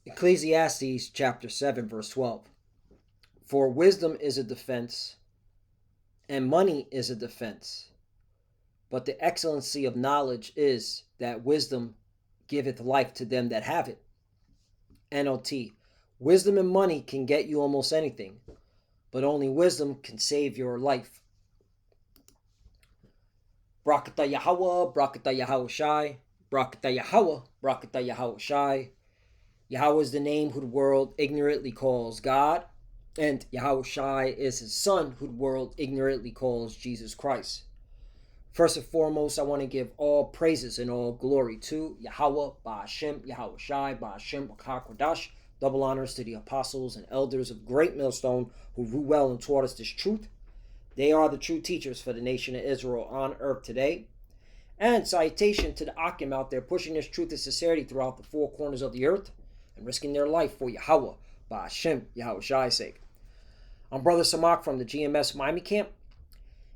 Ecclesiastes chapter 7, verse 12. For wisdom is a defense, and money is a defense. But the excellency of knowledge is that wisdom giveth life to them that have it. NLT. Wisdom and money can get you almost anything, but only wisdom can save your life. Brakata Yahweh, Brakata Yahweh Shai, Brakata Yahweh, Brakata Yahweh Shai. Yahweh is the name who the world ignorantly calls God, and Yahweh Shai is his son who the world ignorantly calls Jesus Christ. First and foremost, I want to give all praises and all glory to Yahweh, Ba'ashem, Yahweh Shai, Ba'ashem, Kodash. Double honors to the apostles and elders of Great Millstone who rule well and taught us this truth. They are the true teachers for the nation of Israel on earth today. And salutation to the Akim out there pushing this truth and sincerity throughout the four corners of the earth and risking their life for Yahweh, Ba'ashem, Yahweh Shai's sake. I'm Brother Samak from the GMS Miami camp.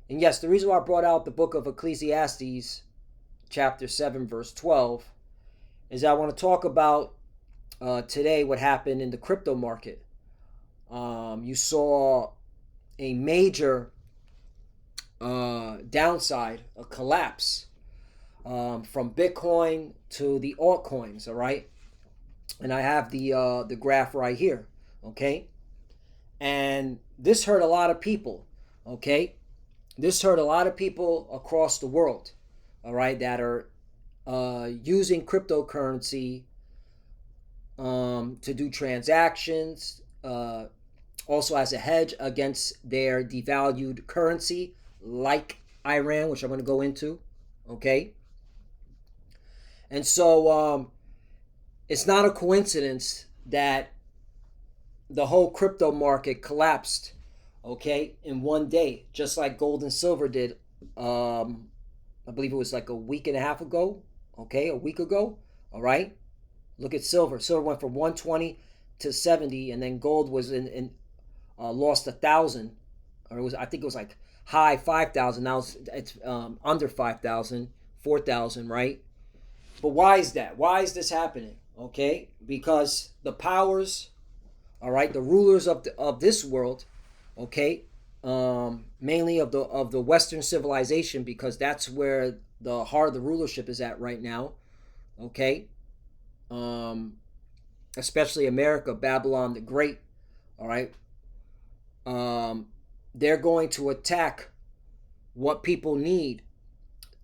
And yes, the reason why I brought out the book of Ecclesiastes, chapter 7, verse 12, is I want to talk about today what happened in the crypto market. You saw a major downside, a collapse from Bitcoin to the altcoins, all right? And I have the graph right here, okay? And this hurt a lot of people, okay? This hurt a lot of people across the world, all right, that are using cryptocurrency to do transactions, also as a hedge against their devalued currency, like Iran, which I'm going to go into, okay? And so it's not a coincidence that the whole crypto market collapsed, okay, in one day, just like gold and silver did. I believe it was like a week and a half ago, okay, a week ago, all right? Look at silver. Silver went from 120 to 70, and then gold was lost 1,000, or I think it was like high 5,000. Now it's under 5,000, 4,000, right? But why is that? Why is this happening? Okay, because the powers, all right, the rulers of this world, okay, mainly of the Western civilization, because that's where the heart of the rulership is at right now, okay, especially America, Babylon the Great, all right, they're going to attack what people need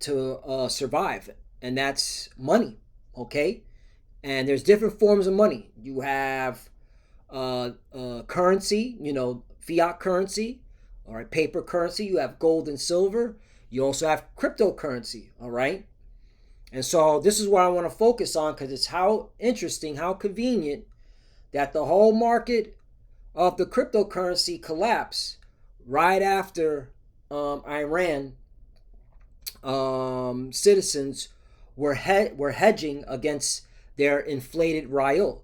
to survive, and that's money, okay? And there's different forms of money. You have currency, fiat currency, all right, paper currency. You have gold and silver. You also have cryptocurrency, all right? And so this is what I want to focus on, because it's how interesting, how convenient that the whole market of the cryptocurrency collapsed right after Iran citizens were hedging against their inflated rial,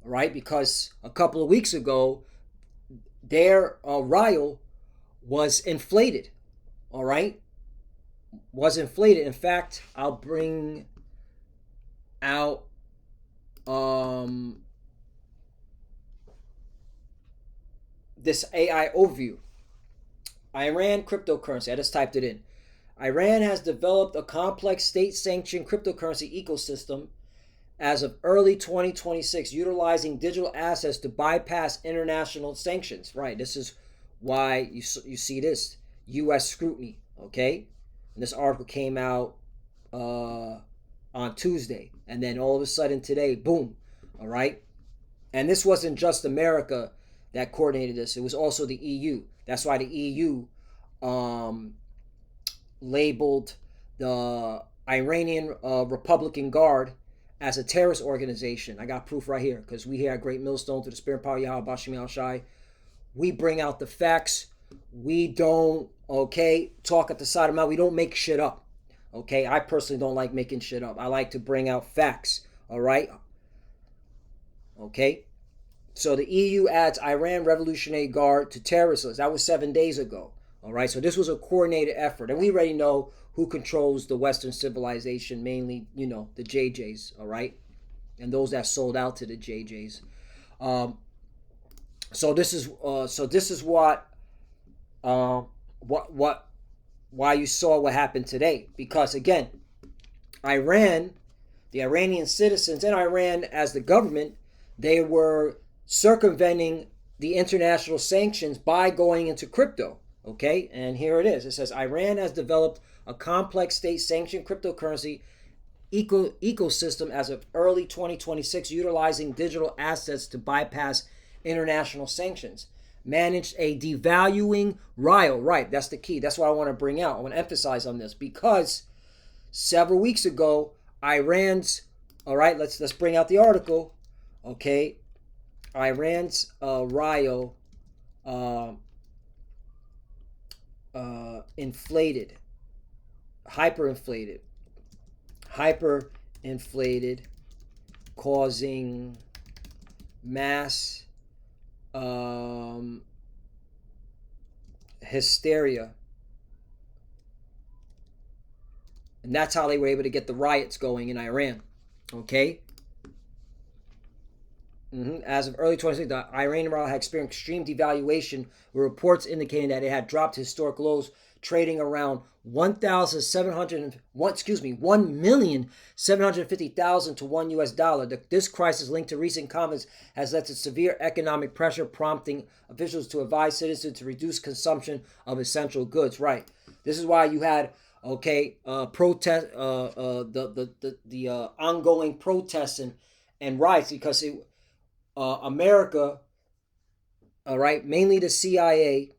right? Because a couple of weeks ago, their rial was inflated, all right? Was inflated. In fact, I'll bring out this AI overview. Iran cryptocurrency. I just typed it in. Iran has developed a complex state-sanctioned cryptocurrency ecosystem as of early 2026, utilizing digital assets to bypass international sanctions. Right, this is why you see this U.S. scrutiny, okay? And this article came out on Tuesday, and then all of a sudden today, boom, all right? And this wasn't just America that coordinated this. It was also the EU. That's why the EU labeled the Iranian Republican Guard as a terrorist organization. I got proof right here, because we here at Great Millstone, through the Spirit and Power Yahweh Bashim Al Shai, we bring out the facts. We don't, okay, talk at the side of the mouth. We don't make shit up, okay? I personally don't like making shit up. I like to bring out facts, all right? Okay? So the EU adds Iran Revolutionary Guard to terrorist list. That was 7 days ago, all right? So this was a coordinated effort. And we already know who controls the Western civilization, mainly, the JJs, all right? and those that sold out to the JJs. Um, so this is what why you saw what happened today, because again, Iran, the Iranian citizens and Iran as the government, they were circumventing the international sanctions by going into crypto. Okay, and here it is. It says Iran has developed a complex state-sanctioned cryptocurrency ecosystem as of early 2026, utilizing digital assets to bypass international sanctions. Managed a devaluing rial. Right, that's the key. That's what I want to bring out. I want to emphasize on this because several weeks ago, Iran's, all right, let's bring out the article. Okay, Iran's rial inflated, hyperinflated, causing mass hysteria. And that's how they were able to get the riots going in Iran. Okay? As of early 2016, the Iranian rial had experienced extreme devaluation, with reports indicating that it had dropped to historic lows, trading around 1,750,000 to $1. This crisis, linked to recent conflicts, has led to severe economic pressure, prompting officials to advise citizens to reduce consumption of essential goods. Right. This is why you had protest, the ongoing protests and riots, because America, all right, mainly the CIA,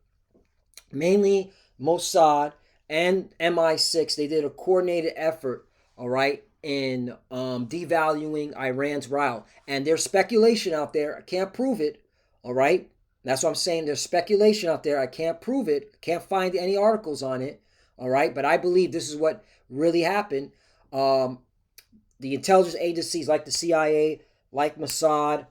mainly Mossad and MI6, they did a coordinated effort, all right, in devaluing Iran's rial. And there's speculation out there. I can't prove it, all right? That's what I'm saying. There's speculation out there. I can't prove it. Can't find any articles on it, all right? But I believe this is what really happened. The intelligence agencies like the CIA, like Mossad,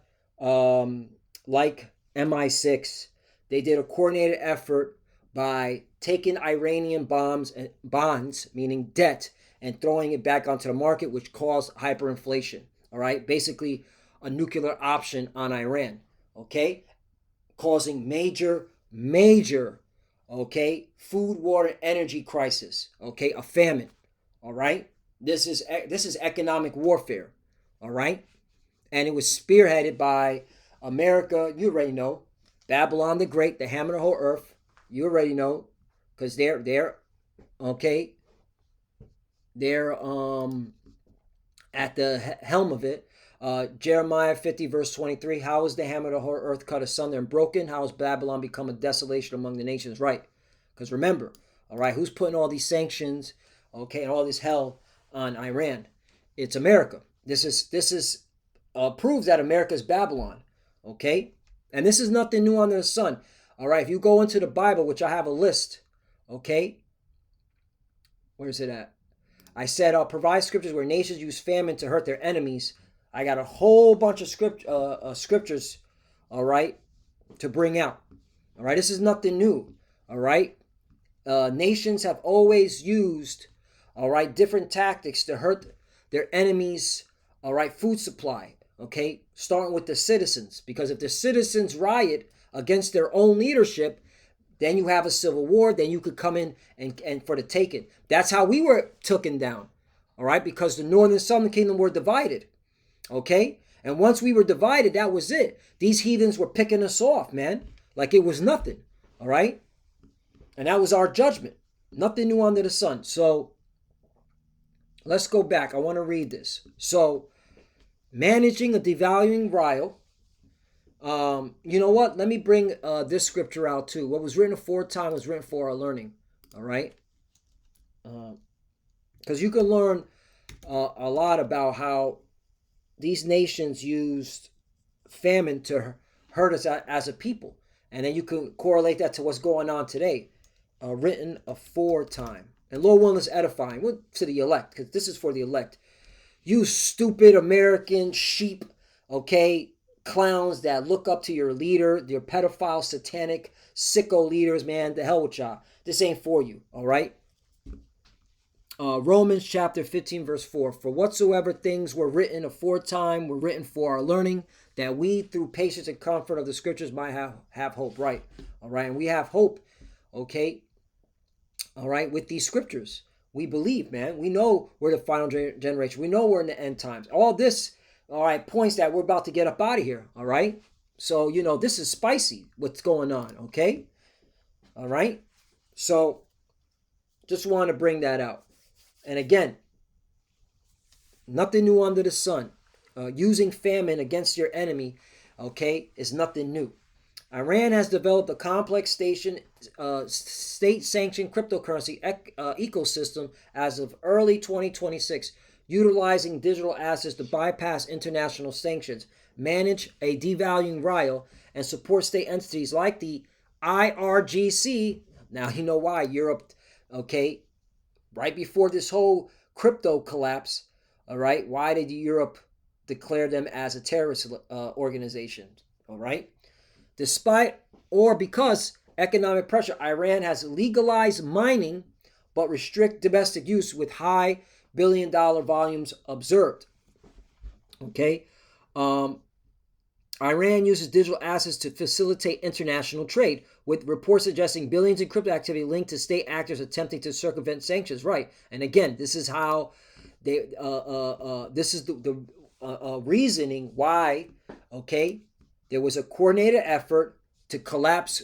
like MI6, they did a coordinated effort by taking Iranian bonds, meaning debt, and throwing it back onto the market, which caused hyperinflation. All right, basically a nuclear option on Iran. Okay, causing major, okay, food, water, energy crisis. Okay, a famine. All right, this is economic warfare. All right. And it was spearheaded by America. You already know. Babylon the Great, the hammer of the whole earth. You already know. Because they're at the helm of it. Jeremiah 50 verse 23. How is the hammer of the whole earth cut asunder and broken? How has Babylon become a desolation among the nations? Right. Because remember, all right, who's putting all these sanctions, okay, and all this hell on Iran? It's America. This is proves that America is Babylon, okay? And this is nothing new under the sun, all right? If you go into the Bible, which I have a list, okay? Where's it at? I said, I'll provide scriptures where nations use famine to hurt their enemies. I got a whole bunch of scriptures, all right, to bring out, all right? This is nothing new, all right? Nations have always used, all right, different tactics to hurt their enemies, all right, food supply. Okay, starting with the citizens, because if the citizens riot against their own leadership, then you have a civil war. Then you could come in and for the taking. That's how we were taken down. All right, because the northern and southern kingdom were divided. Okay, and once we were divided, that was it. These heathens were picking us off, man, like it was nothing. All right, and that was our judgment. Nothing new under the sun. So let's go back. I want to read this. So, managing a devaluing rial. You know what? Let me bring this scripture out too. What was written aforetime was written for our learning. All right? Because you can learn a lot about how these nations used famine to hurt us as a people. And then you can correlate that to what's going on today. Written aforetime. And Lord willing is edifying. Well, to the elect, because this is for the elect. You stupid American sheep, okay, clowns that look up to your leader, your pedophile, satanic, sicko leaders, man, the hell with y'all. This ain't for you, all right? Romans chapter 15, verse 4. For whatsoever things were written aforetime were written for our learning, that we through patience and comfort of the scriptures might have hope. Right. All right. And we have hope. Okay. All right. With these scriptures, we believe, man. We know we're the final generation. We know we're in the end times. All this, all right, points that we're about to get up out of here. All right. So, this is spicy what's going on. Okay. All right. So just want to bring that out. And again, nothing new under the sun. Using famine against your enemy, okay, is nothing new. Iran has developed a complex state-sanctioned cryptocurrency ecosystem as of early 2026, utilizing digital assets to bypass international sanctions, manage a devaluing rial, and support state entities like the IRGC. Now you know why Europe, okay, right before this whole crypto collapse, all right, why did Europe declare them as a terrorist organization? All right, despite or because economic pressure, Iran has legalized mining but restrict domestic use with high billion-dollar volumes observed. Okay, Iran uses digital assets to facilitate international trade, with reports suggesting billions in crypto activity linked to state actors attempting to circumvent sanctions. Right, and again, this is how they. This is the reasoning why. Okay, there was a coordinated effort to collapse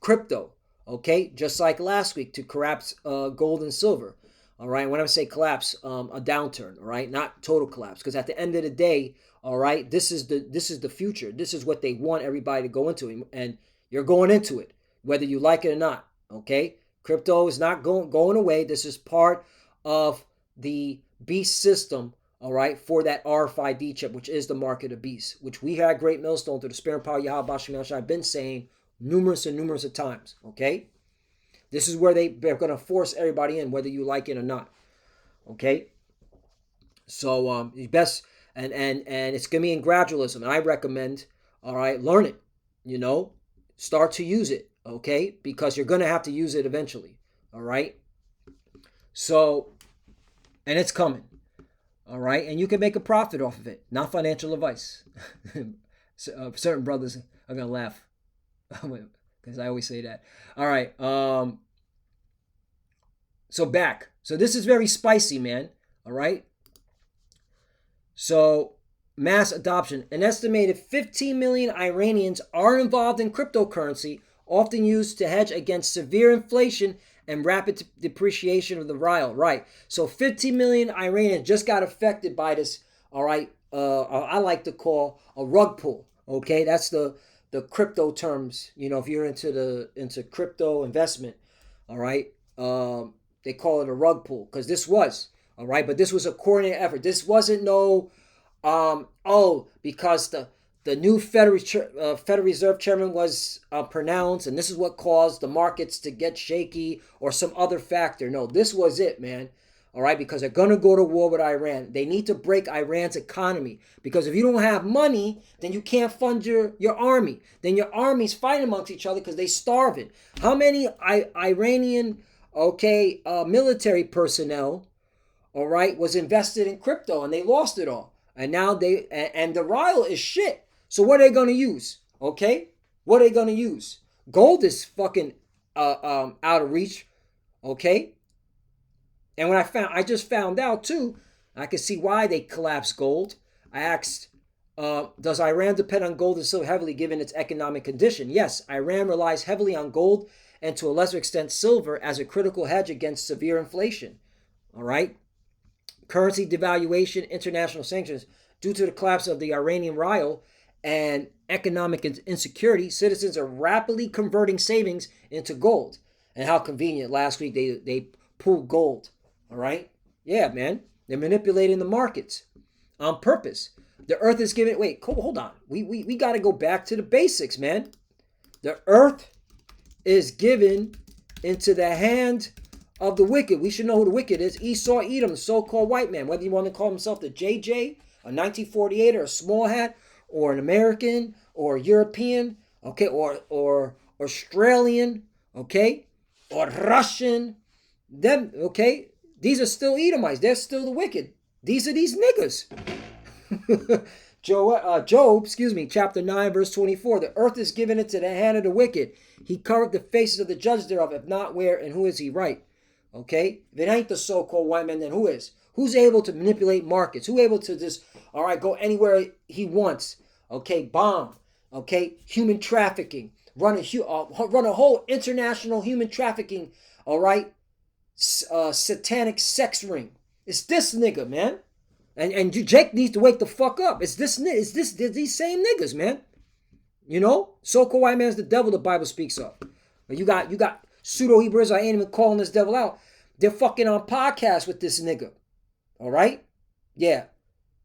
crypto. Okay, just like last week to collapse gold and silver. All right, when I say collapse, a downturn. All right, not total collapse, because at the end of the day, all right, this is the future. This is what they want everybody to go into, and you're going into it, whether you like it or not. Okay, crypto is not going away. This is part of the beast system. All right, for that RFID chip, which is the mark of the beast, which we had Great Millstone through the Spirit and Power Yahweh Bashim. I've been saying numerous of times. Okay, this is where they're going to force everybody in, whether you like it or not. Okay, so best. And it's going to be in gradualism. And I recommend, all right, learn it, start to use it, okay? Because you're going to have to use it eventually, all right? So, and it's coming, all right? And you can make a profit off of it, not financial advice. Certain brothers are going to laugh because I always say that. All right, so back. So this is very spicy, man, all right? So, mass adoption. An estimated 15 million Iranians are involved in cryptocurrency, often used to hedge against severe inflation and rapid depreciation of the rial. Right. So 15 million Iranians just got affected by this. All right. I like to call a rug pull. Okay. That's the crypto terms. If you're into crypto investment. All right. They call it a rug pull because this was. All right, but this was a coordinated effort. This wasn't no, because the new Federal Reserve Chairman was pronounced, and this is what caused the markets to get shaky or some other factor. No, this was it, man. All right, because they're going to go to war with Iran. They need to break Iran's economy because if you don't have money, then you can't fund your army. Then your armies fight amongst each other because they starving. How many Iranian, military personnel, all right, was invested in crypto and they lost it all. And now and the rial is shit. So what are they going to use? Okay? What are they going to use? Gold is fucking out of reach. Okay? And when I just found out too, I can see why they collapsed gold. I asked, does Iran depend on gold and silver heavily given its economic condition? Yes, Iran relies heavily on gold and to a lesser extent silver as a critical hedge against severe inflation. All right? Currency devaluation, international sanctions. Due to the collapse of the Iranian rial and economic insecurity, citizens are rapidly converting savings into gold. And how convenient. Last week they pulled gold. All right? Yeah, man. They're manipulating the markets on purpose. The earth is giving... Wait, hold on. We got to go back to the basics, man. The earth is given into the hand of the wicked. We should know who the wicked is. Esau Edom, the so-called white man. Whether you want to call himself the JJ, a 1948 or a small hat, or an American, or European, okay, or Australian, okay, or Russian, Them, okay? These are still Edomites. They're still the wicked. These are these niggas. Job, excuse me, chapter 9, verse 24. The earth is given into the hand of the wicked. He covered the faces of the judges thereof. If not, where and who is he right? Okay? If it ain't the so-called white man, then who is? Who's able to manipulate markets? Who able to just, all right, go anywhere he wants? Okay, bomb. Okay, human trafficking. Run a whole international human trafficking, all right, satanic sex ring. It's this nigga, man. And Jake needs to wake the fuck up. It's these same niggas, man. You know, so-called white man's the devil the Bible speaks of. But you got pseudo Hebrews. I ain't even calling this devil out. They're fucking on podcasts with this nigga. All right, yeah,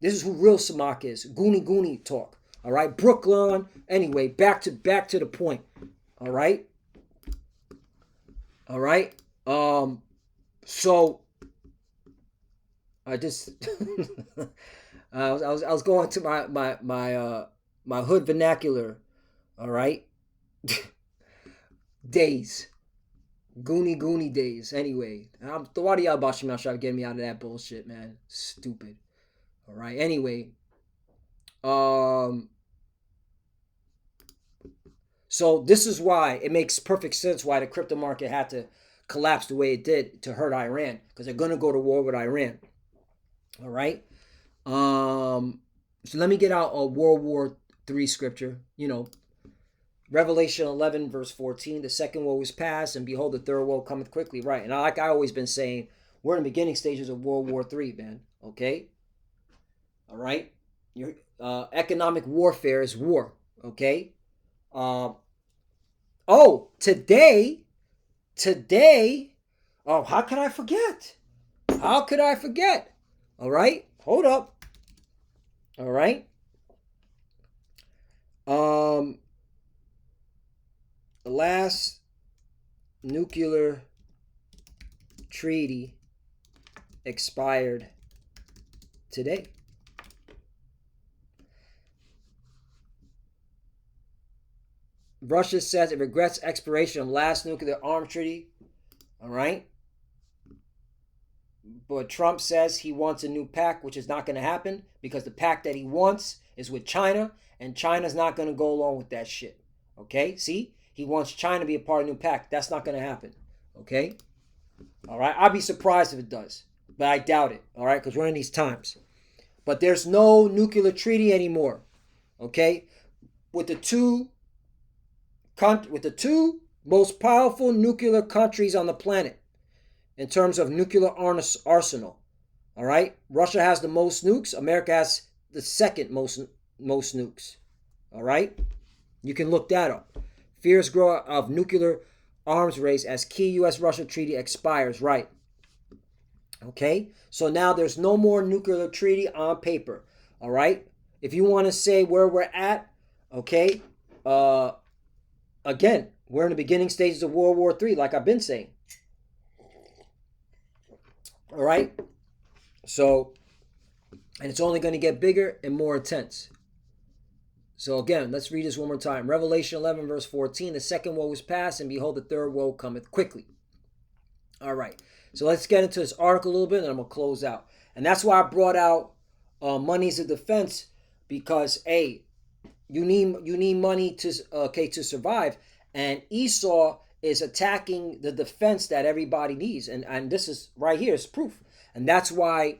this is who real Samak is. Goonie talk. All right, Brooklyn. Anyway, back to the point. All right. So I just I was going to my hood vernacular. All right. Days. Goonie days. Anyway, the why do y'all bashing my shop getting me out of that bullshit, man? Stupid. All right. Anyway, so this is why it makes perfect sense why the crypto market had to collapse the way it did to hurt Iran, because they're gonna go to war with Iran. All right. So let me get out a World War III scripture. You know, Revelation 11 verse 14. The second woe is past, and behold, the third woe cometh quickly. Right. And like I always been saying, we're in the beginning stages of World War III, man. Okay. All right. Your economic warfare is war. Okay. Oh, today. Oh, how could I forget? All right, hold up. All right. The last nuclear treaty expired today. Russia says it regrets expiration of last nuclear arms treaty. All right. But Trump says he wants a new pact, which is not going to happen because the pact that he wants is with China, and China's not going to go along with that shit. Okay? See? He wants China to be a part of the new pact. That's not going to happen. Okay? All right? I'd be surprised if it does, but I doubt it. All right? Because we're in these times. But there's no nuclear treaty anymore. Okay? With the two most powerful nuclear countries on the planet in terms of nuclear arsenal. All right? Russia has the most nukes. America has the second most nukes. All right? You can look that up. Fears grow of nuclear arms race as key U.S.-Russia treaty expires. Right. Okay? So now there's no more nuclear treaty on paper. All right? If you want to say where we're at, okay, again, we're in the beginning stages of World War III, like I've been saying. All right? So, and it's only going to get bigger and more intense. So again, let's read this one more time. Revelation 11, verse 14. The second woe is past, and behold, the third woe cometh quickly. All right. So let's get into this article a little bit, and I'm going to close out. And that's why I brought out monies of defense, because, hey, you need money to survive. And Esau is attacking the defense that everybody needs. And this is right here is proof. And that's why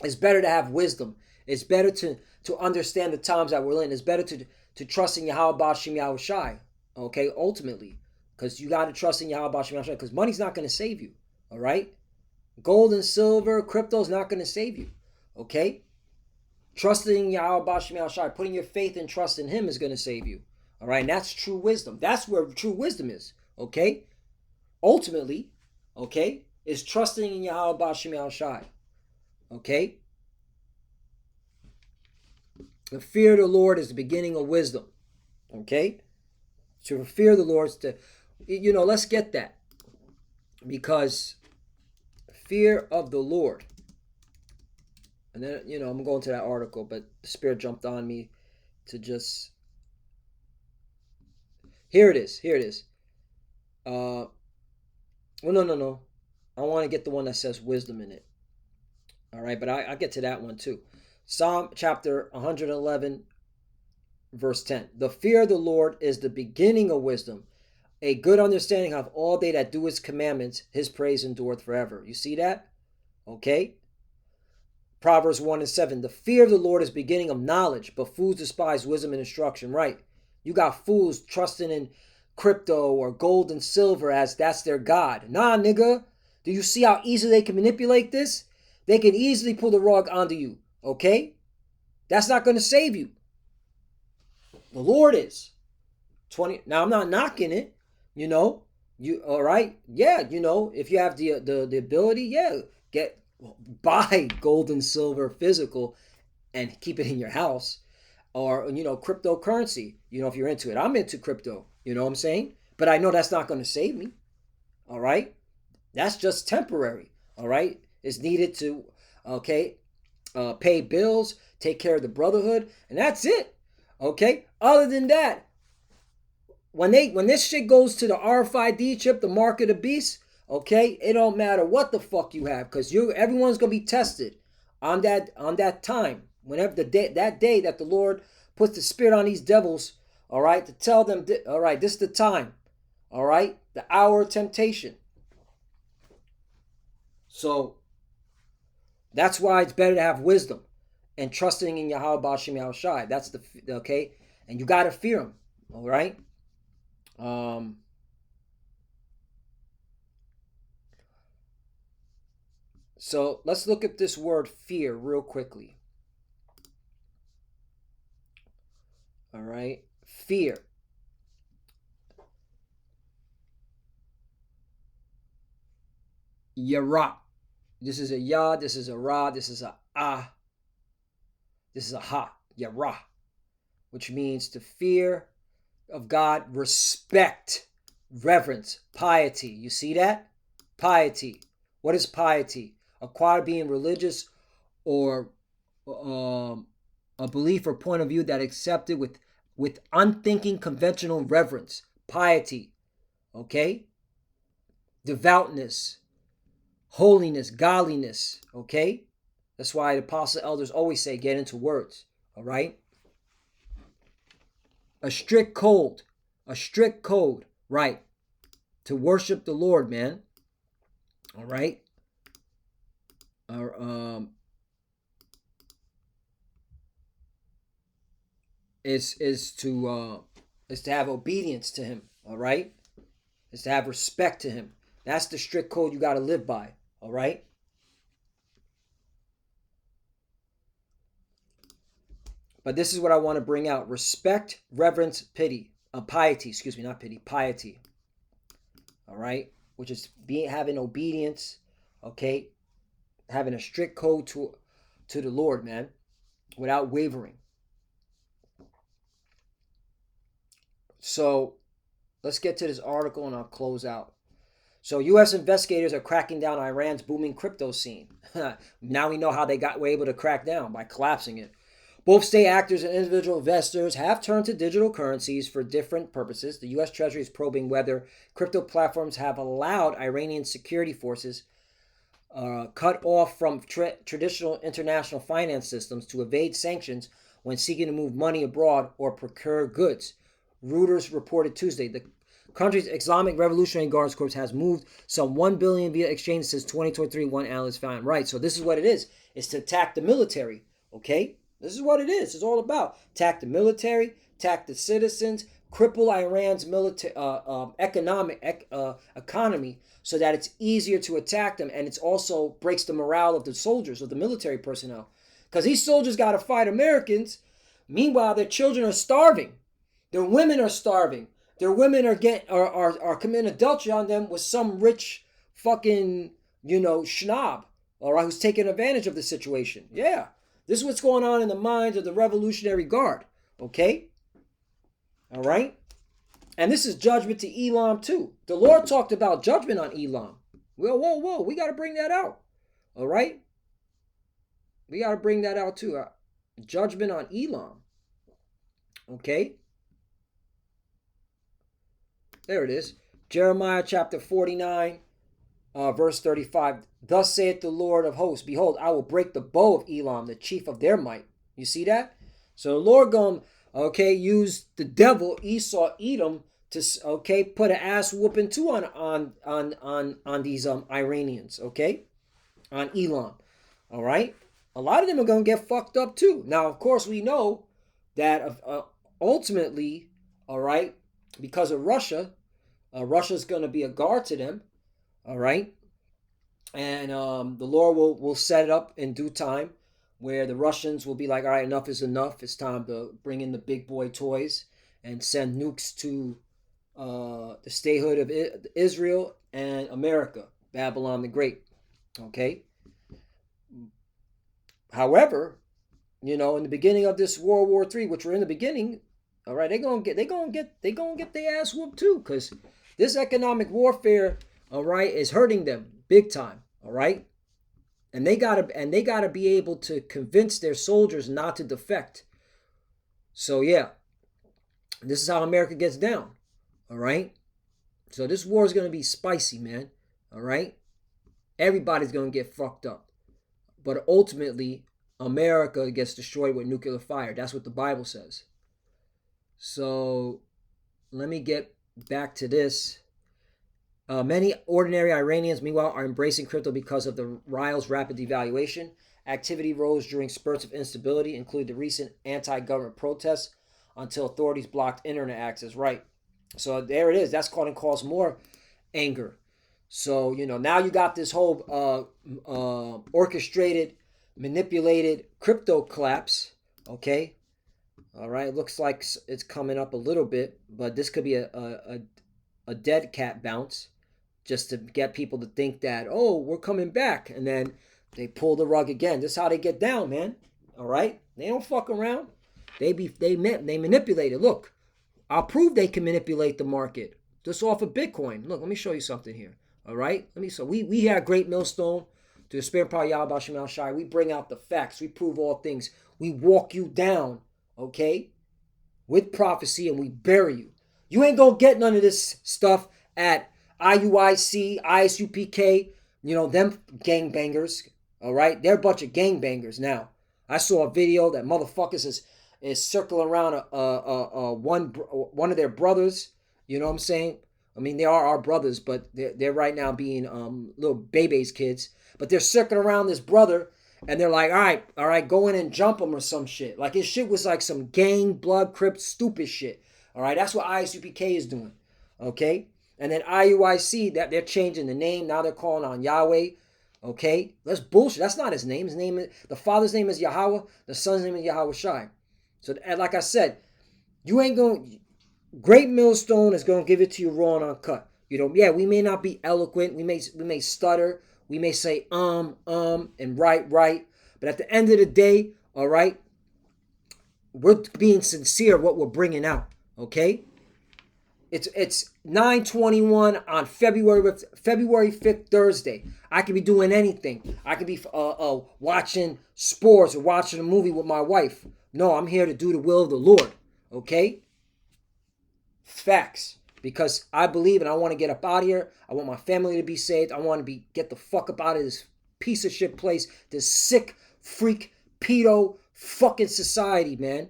it's better to have wisdom. It's better to understand the times that we're in. It's better to trust in Yahweh Bashim Yahweh Shai. Okay, ultimately. Because you got to trust in Yahweh Bashim Yahweh Shai. Because money's not going to save you. All right? Gold and silver, crypto's not going to save you. Okay? Trusting Yahweh Bashim Yahweh Shai, putting your faith and trust in Him is going to save you. All right? And that's true wisdom. That's where true wisdom is. Okay? Ultimately, okay, is trusting in Yahweh Bashim Yahweh Shai. Okay? The fear of the Lord is the beginning of wisdom. Okay? To fear the Lord is to, let's get that. Because fear of the Lord. And then, I'm going to that article, but the Spirit jumped on me to just. Here it is. No. I want to get the one that says wisdom in it. All right, but I'll get to that one too. Psalm chapter 111, verse 10. The fear of the Lord is the beginning of wisdom. A good understanding of all they that do his commandments, his praise endureth forever. You see that? Okay. Proverbs 1 and 7. The fear of the Lord is beginning of knowledge, but fools despise wisdom and instruction. Right. You got fools trusting in crypto or gold and silver as that's their God. Nah, nigga. Do you see how easily they can manipulate this? They can easily pull the rug onto you. Okay? That's not going to save you. The Lord is. 20. Now, I'm not knocking it. You know, you all right? Yeah, you know, if you have the ability, yeah, buy gold and silver physical and keep it in your house, or cryptocurrency. You know, if you're into it, I'm into crypto. You know what I'm saying? But I know that's not going to save me. All right, that's just temporary. All right, it's needed to pay bills, take care of the brotherhood, and that's it. Okay. Other than that, when this shit goes to the RFID chip, the mark of the beast, okay, it don't matter what the fuck you have, because everyone's gonna be tested on that time. Whenever that day that the Lord puts the spirit on these devils, all right, to tell them, all right, this is the time, all right, the hour of temptation. So that's why it's better to have wisdom and trusting in Yahweh B'Shem Yahushai. That's okay, and you gotta fear him, all right. So let's look at this word fear real quickly. All right, fear. Yara. This is a ya, this is a ra, this is a ah, this is a ha. Yara, which means to fear of God, respect, reverence, piety. You see that? Piety. What is piety? Acquired being religious or a belief or point of view that accepted with unthinking conventional reverence. Piety. Okay? Devoutness. Holiness. Godliness. Okay? That's why the apostle elders always say get into words. All right? A strict code. A strict code. Right. To worship the Lord, man. All right? Is to have obedience to him. All right? Is to have respect to him. That's the strict code you got to live by. All right? But this is what I want to bring out. Respect, reverence, pity. Piety, excuse me, not pity, piety. All right? Which is having obedience, okay? Having a strict code to the Lord, man, without wavering. So let's get to this article and I'll close out. So U.S. investigators are cracking down on Iran's booming crypto scene. Now we know how they were able to crack down, by collapsing it. Both state actors and individual investors have turned to digital currencies for different purposes. The U.S. Treasury is probing whether crypto platforms have allowed Iranian security forces cut off from traditional international finance systems to evade sanctions when seeking to move money abroad or procure goods. Reuters reported Tuesday the country's Islamic Revolutionary Guards Corps has moved some $1 billion via exchange since 2023, one analyst found. Right, so this is what it is. It's to attack the military, okay? This is what it is. It's all about. Attack the military, attack the citizens, cripple Iran's military economy so that it's easier to attack them, and it also breaks the morale of the soldiers, of the military personnel. Because these soldiers got to fight Americans. Meanwhile, their children are starving. Their women are starving. Their women are committing adultery on them with some rich fucking, schnob, all right, who's taking advantage of the situation. Yeah. This is what's going on in the minds of the Revolutionary Guard, okay? All right? And this is judgment to Elam too. The Lord talked about judgment on Elam. Whoa. We got to bring that out, all right? We got to bring that out too. Judgment on Elam, okay? There it is. Jeremiah chapter 49, verse 35. Thus saith the Lord of hosts, behold, I will break the bow of Elam, the chief of their might. You see that? So the Lord going, okay, use the devil, Esau, Edom, to, okay, put an ass whooping too on these Iranians, okay, on Elam. All right, a lot of them are gonna get fucked up too. Now, of course, we know that ultimately, all right, because of Russia, Russia's gonna be a guard to them. All right, and the Lord will set it up in due time, where the Russians will be like, all right, enough is enough. It's time to bring in the big boy toys and send nukes to the statehood of Israel and America, Babylon the Great. Okay. However, in the beginning of this World War III, which we're in the beginning, all right, they're gonna get their ass whooped too, because this economic warfare, all right, is hurting them big time. All right, and they gotta be able to convince their soldiers not to defect. So yeah, this is how America gets down. All right, so this war is gonna be spicy, man. All right, everybody's gonna get fucked up, but ultimately, America gets destroyed with nuclear fire. That's what the Bible says. So let me get back to this. Many ordinary Iranians, meanwhile, are embracing crypto because of the rial's rapid devaluation. Activity rose during spurts of instability, including the recent anti-government protests, until authorities blocked internet access. Right. So there it is. That's going to cause more anger. So, now you got this whole orchestrated, manipulated crypto collapse. Okay. All right. It looks like it's coming up a little bit, but this could be a dead cat bounce, just to get people to think that, oh, we're coming back. And then they pull the rug again. This is how they get down, man. All right? They don't fuck around. They manipulate it. Look, I'll prove they can manipulate the market. Just off of Bitcoin. Look, let me show you something here. All right? We had a great millstone to the spirit power Yahweh Shemal Shai. We bring out the facts. We prove all things. We walk you down, okay, with prophecy, and we bury you. You ain't gonna get none of this stuff at IUIC, ISUPK, them gangbangers, all right? They're a bunch of gangbangers now. I saw a video that motherfuckers is circling around one of their brothers, you know what I'm saying? I mean, they are our brothers, but they're right now being little babies kids. But they're circling around this brother, and they're like, all right, go in and jump him or some shit. Like his shit was like some gang, blood, crip, stupid shit. All right, that's what ISUPK is doing. Okay? And then IUIC, that they're changing the name. Now they're calling on Yahweh. Okay? That's bullshit. That's not his name. The father's name is Yahweh. The son's name is Yahweh Shai. So, like I said, you ain't going... Great Millstone is going to give it to you raw and uncut. Yeah, we may not be eloquent. We may stutter. We may say, and right. But at the end of the day, all right, we're being sincere what we're bringing out. Okay? It's 9/21 on February 5th, Thursday. I could be doing anything. I could be watching sports or watching a movie with my wife. No, I'm here to do the will of the Lord. Okay? Facts. Because I believe and I want to get up out of here. I want my family to be saved. I want to get the fuck up out of this piece of shit place. This sick, freak, pedo fucking society, man.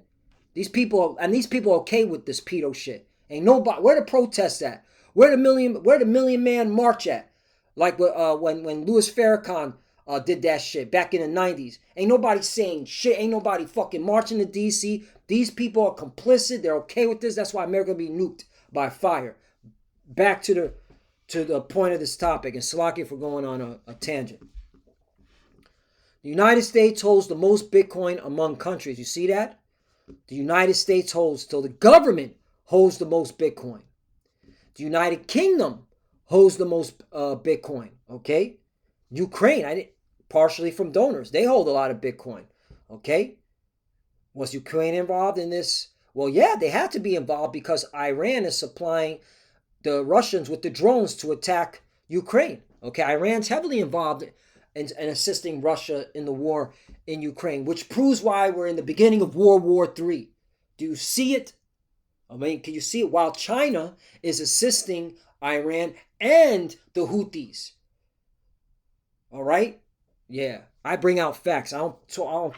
These people are okay with this pedo shit. Ain't nobody. Where the protests at? Where the million man march at? Like when Louis Farrakhan did that shit back in the 90s. Ain't nobody saying shit. Ain't nobody fucking marching to DC. These people are complicit. They're okay with this. That's why America be nuked by fire. Back to the point of this topic, and Salaki for going on a tangent. The United States holds the most Bitcoin among countries. You see that? The United States holds, so the government holds the most Bitcoin. The United Kingdom holds the most Bitcoin. Okay? Ukraine, partially from donors, they hold a lot of Bitcoin. Okay? Was Ukraine involved in this? Well, yeah, they had to be involved because Iran is supplying the Russians with the drones to attack Ukraine. Okay, Iran's heavily involved in assisting Russia in the war in Ukraine, which proves why we're in the beginning of World War III. Do you see it? I mean, can you see it? While China is assisting Iran and the Houthis. All right? Yeah. I bring out facts. I don't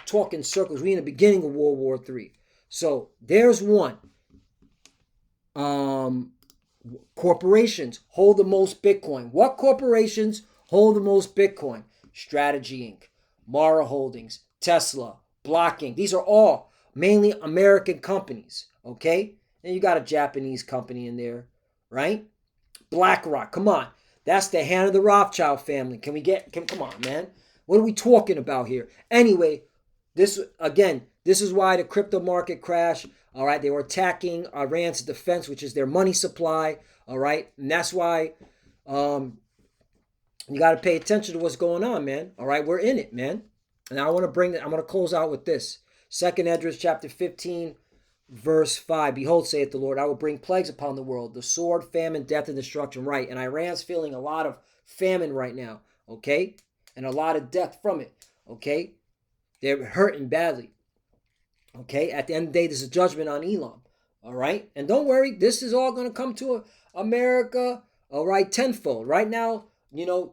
talk in circles. We in the beginning of World War III. So there's one. Um, Corporations hold the most Bitcoin. What corporations hold the most Bitcoin? Strategy Inc., Mara Holdings, Tesla, Blocking. These are all mainly American companies. Okay? And you got a Japanese company in there, right? BlackRock. Come on. That's the hand of the Rothschild family. Come on, man. What are we talking about here? Anyway, this is why the crypto market crashed. All right, they were attacking Iran's defense, which is their money supply. All right, and that's why um, you got to pay attention to what's going on, man. All right, we're in it, man. And I want to I'm going to close out with this. Second Esdras chapter 15, verse 5. Behold, saith the Lord, I will bring plagues upon the world, the sword, famine, death, and destruction. Right, and Iran's feeling a lot of famine right now, okay? And a lot of death from it, okay? They're hurting badly. Okay, at the end of the day, there's a judgment on Elam. All right, and don't worry, this is all going to come to America. All right, tenfold. Right now, they're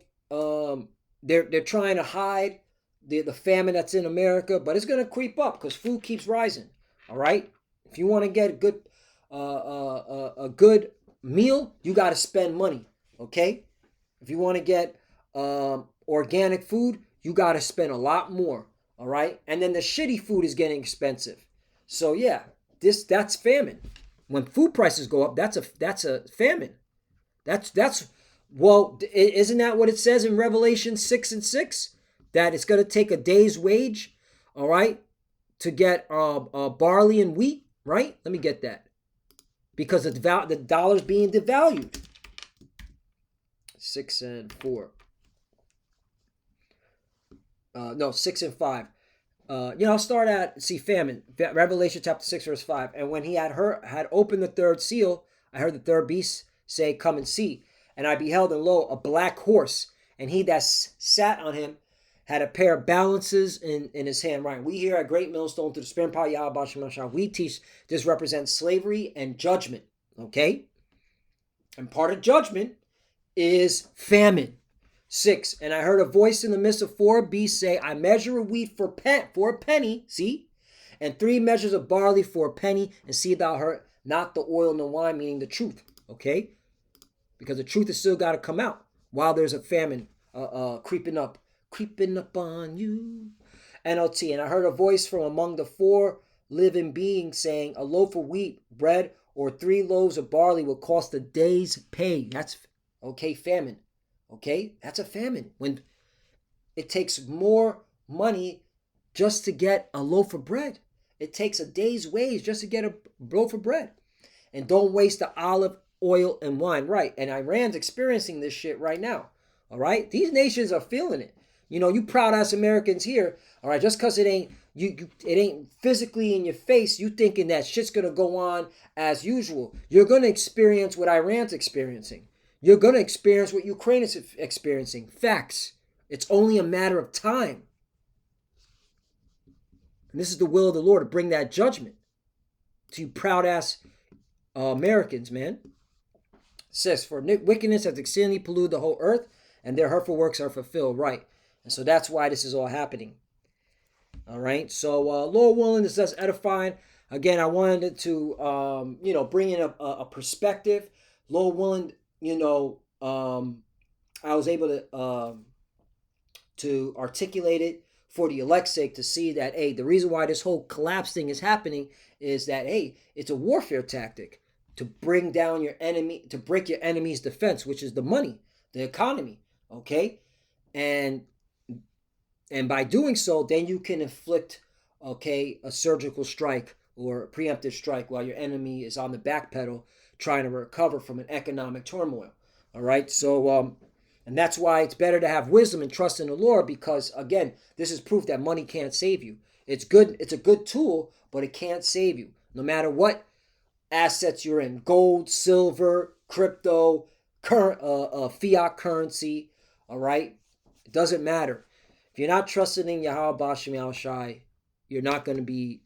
trying to hide the famine that's in America, but it's going to creep up because food keeps rising. All right, if you want to get a good meal, you got to spend money. Okay, if you want to get organic food, you got to spend a lot more. All right, and then the shitty food is getting expensive. So yeah, that's famine. When food prices go up, that's a famine. That's well, isn't that what it says in Revelation 6:6? That it's going to take a day's wage, all right, to get barley and wheat, right? Let me get that because the dollar's being devalued. 6 and 4. No, 6 and 5. I'll start at famine. Revelation chapter 6, verse 5. And when he had opened the third seal, I heard the third beast say, Come and see. And I beheld, and lo, a black horse, and he that sat on him had a pair of balances in his hand. Right. We here at Great Millstone through the Spirit and Power Yahweh Shemashah, we teach this represents slavery and judgment. Okay? And part of judgment is famine. 6. And I heard a voice in the midst of 4 beasts say, I measure wheat for a penny, see? And 3 measures of barley for a penny, and see thou hurt not the oil and the wine, meaning the truth, okay? Because the truth has still got to come out while there's a famine creeping up on you. NLT. And I heard a voice from among the 4 living beings saying, a loaf of wheat, bread, or 3 loaves of barley will cost a day's pay. That's, okay, famine. Okay, that's a famine. When it takes more money just to get a loaf of bread. It takes a day's wage just to get a loaf of bread. And don't waste the olive oil and wine. Right, and Iran's experiencing this shit right now. All right, these nations are feeling it. You proud ass Americans here. All right, just because it ain't it ain't physically in your face, you thinking that shit's gonna go on as usual. You're gonna experience what Iran's experiencing. You're going to experience what Ukraine is experiencing. Facts. It's only a matter of time. And this is the will of the Lord to bring that judgment to you proud-ass Americans, man. It says, for wickedness has exceedingly polluted the whole earth, and their hurtful works are fulfilled. Right. And so that's why this is all happening. All right. So, Lord willing, this is edifying. Again, I wanted to, bring in a perspective. Lord willing, I was able to articulate it for the elect's sake to see that, hey, the reason why this whole collapse thing is happening is that, hey, it's a warfare tactic to bring down your enemy, to break your enemy's defense, which is the money, the economy, okay? And by doing so, then you can inflict, okay, a surgical strike or a preemptive strike while your enemy is on the back pedal trying to recover from an economic turmoil. All right. So, and that's why it's better to have wisdom and trust in the Lord, because again, this is proof that money can't save you. It's good. It's a good tool, but it can't save you. No matter what assets you're in, gold, silver, crypto, current, fiat currency. All right. It doesn't matter. If you're not trusting in Yahweh Bashem Al Shai, you're not going to be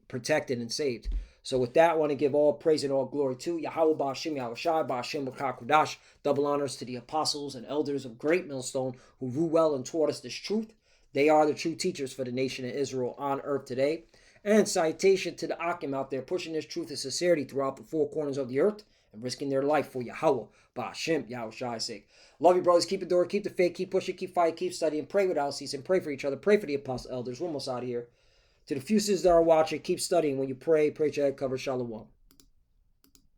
protected and saved. So with that, I want to give all praise and all glory to Yahweh Ba'Hashem, Yahweh Shai, Ba'Hashem B'Kakudash. Double honors to the apostles and elders of Great Millstone who rule well and taught us this truth. They are the true teachers for the nation of Israel on earth today. And citation to the Akim out there pushing this truth and sincerity throughout the four corners of the earth and risking their life for Yahweh Ba'Hashem, Yahweh Shai's sake. Love you, brothers. Keep it door, keep the faith, keep pushing, keep fighting, keep studying. Pray without ceasing. Pray for each other. Pray for the apostle elders. We're almost out of here. To the few sisters that are watching, keep studying. When you pray, pray your head cover. Shalom.